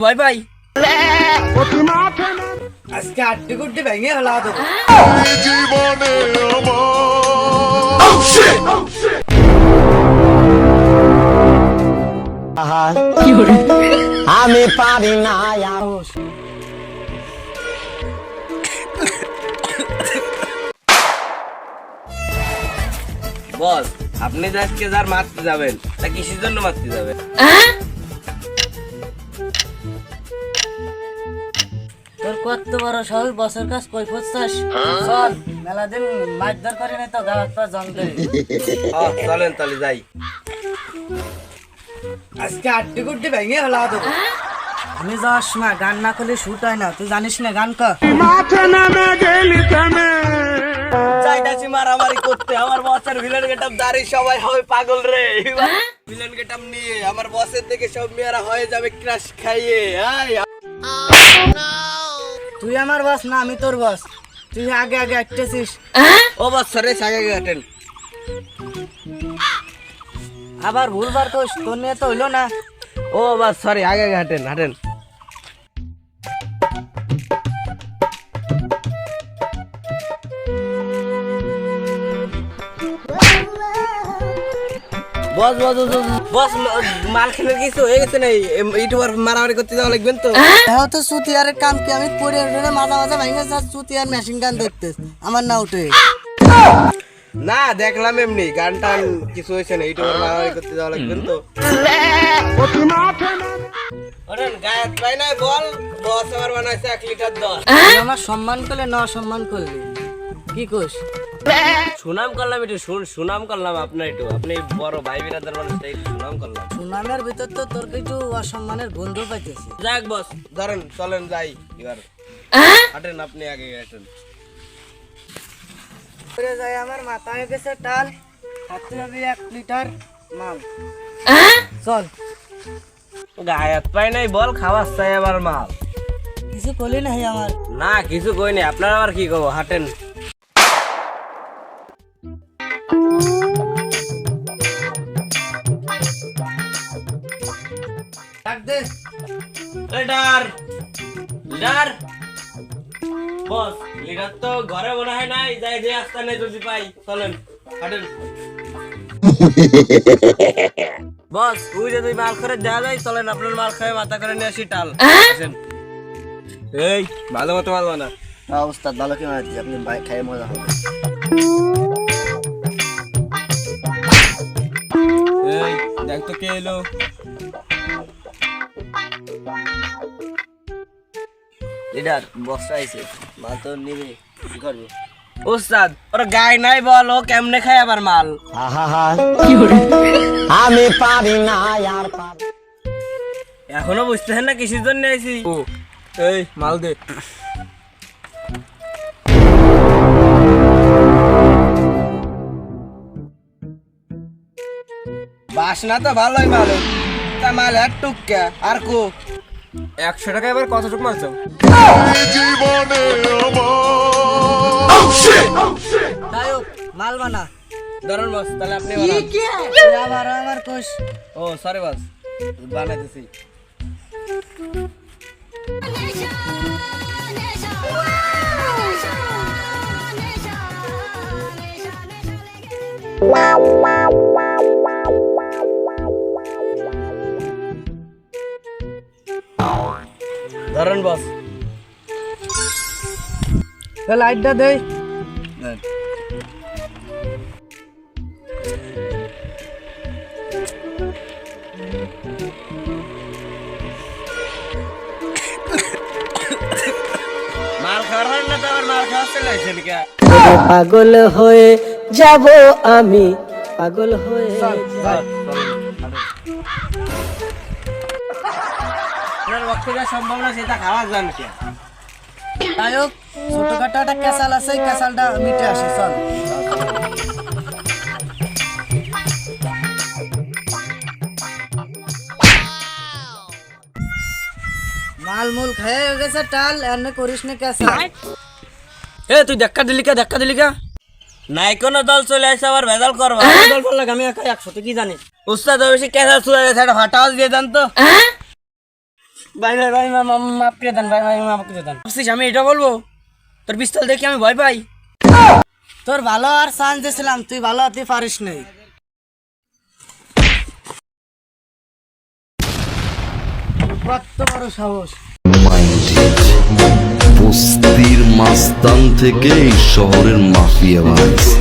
Bye bye. আজকে আড্ডি গুড্ডি ভেঙে হলা তো জীবনে আমি পারি না বস, আপনি আজকে যার মারতে যাবেন তা কিসের জন্য মারতে যাবেন? তোর কত বড় সাহস, বছর কাজ কই ফুটছাস? চল, মেলা দিন মারধর করে নাই তো গাছ পা জঙ্গলে। চলেন তাহলে যাই। আজকে আড্ডি গুড্ডি ভেঙে হলা তো। আমি যাওয়ার সময় গান না করলে শুট হয় না, তুই জানিস না গান কর। চাইতাছি মারামারি করতে, আমার বসের ভিলেন গেটআপ দাঁড়ি সবাই হবে পাগল রে। ভিলেন গেটআপ নিয়ে আমার বসের থেকে সব মেয়েরা হয়ে যাবে ক্রাশ খাইয়ে। তুই আমার বস না, আমি তোর বস। তুই আগে আগে আটতেছিস। ও বস সরে আগে হাঁটেন। আবার ভুলবার কোস, তোর নিয়ে তো হইলো না। ও বস সরি, আগে হাঁটেন হাঁটেন। বস বস বস মাল খেলে কিছু হয়ে গেছে নাই, ইউটিউবার মারামারি করতে যাওয়া লাগবেন তো। হ্যাঁ তো সুতিয়ারের কাম কি, আমি পরে উঠে মাথা মাথা ভেঙে যা সুতিয়ার মেশিন গান দেখতেছ, আমার না উঠে। না দেখলাম এমনি গান টান কিছু হয়েছে না, ইউটিউবার মারামারি করতে যাওয়া লাগবেন তো। ওরেন গায়ের পাই নাই বল, বস আমার বানাইছে 1 লিটার দশ। তুই আমার সম্মান করলে না অসম্মান করলি, কি কোস? সুনাম করলাম একটু, সুনাম করলাম আপনার একটু, আপনি বড় ভাই বিরাদার মানুষ, তাই একটু সুনাম করলাম। সুনামের ভিতর তো তোর কিছু অসম্মানের গন্ধ পাইতেছে। যাক বস ধরেন চলেন যাই এবার। হাঁটেন আপনি আগে হাঁটেন। করে যায় আমার মাথা হয়ে গেছে টাল, খাতে হবে 1 লিটার মাল। চল, গায়ে হাত পাই নাই বল, খাওয়ার চাই আবার মাল। কিছু করলি না আমার। না কিছু কই নাই, আপনার আবার কি কব, হাঁটেন। ডাক দে। লিডার লিডার বস, লিডার তো ঘরে মনে হয় নাই, যাই যে আস্তানে যদি পাই চলেন হাঁটেন। বস তুই যে তুই মাল করে দেওয়া যায়, চলেন আপনার মাল খায় মাথা করে নিয়ে আসি টাল। আসেন। এই ভালো মতো মাল বানা। উস্তাদ ভালো কি মারছি, আপনি খাইয়ে মজা হবে। এই দেখ তো কে এলো। লিডার বস আইছে, মাল তো নিবে, কি করবে? ওস্তাদ ওর গায়ে নাই বল, ও কেমনে খায় আবার মাল? আমি পারি না আর পারি। এখনো বুঝতেছেন না কিসের জন্য আইছি? এই মাল দে। বাসনা তো ভালোই মাল, তা মাল এক টুকা আর কো 100 টাকা। এবার কতটুকু মারছো? গায়ক মাল বানা। ধরুন বস, তাহলে আপনি বানান। তুই আবার আমার কোস। ও সরি বস, বানাইতেছি। ধরুন বস। লাইটটা দে। মাল খাওয়ার না তো আবার মাল খাওয়া চলে আসেন কে? পাগল হয়ে যাব আমি, পাগল হয়ে আপনার পক্ষে যা সম্ভব না সেটা খাওয়া যান কে? গায়ক ছোটখাটো একটা ক্যাসাল আছে, ক্যাসালটা মিটে আসে। চল মাল মূল খেয়ে গেছে টাল, এনে করিস না ক্যাসাল। এ তুই ধাক্কা দিলি কা? নাই কোন দল চলে আসছে আবার ভেজাল করবা। দল ফল লাগে, আমি একা 100, তুই কি জানিস? উস্তাদ বেশি ক্যাসাল চলে গেছে, একটা ফাটাও দিয়ে দেন তো। ভাই ভাই ভাই মাফ করে দেন ভাই ভাই মাফ করে দেন। বুঝছিস আমি এটা বলবো, তোর পিস্তল দেখে আমি ভয় পাই। তোর ভালো আর চান্স দিয়েছিলাম, তুই ভালো হতে পারিস নাই। কত বড় সাহস! বস্তির মাস্তান থেকে এই শহরের মাফিয়া বানাইছে।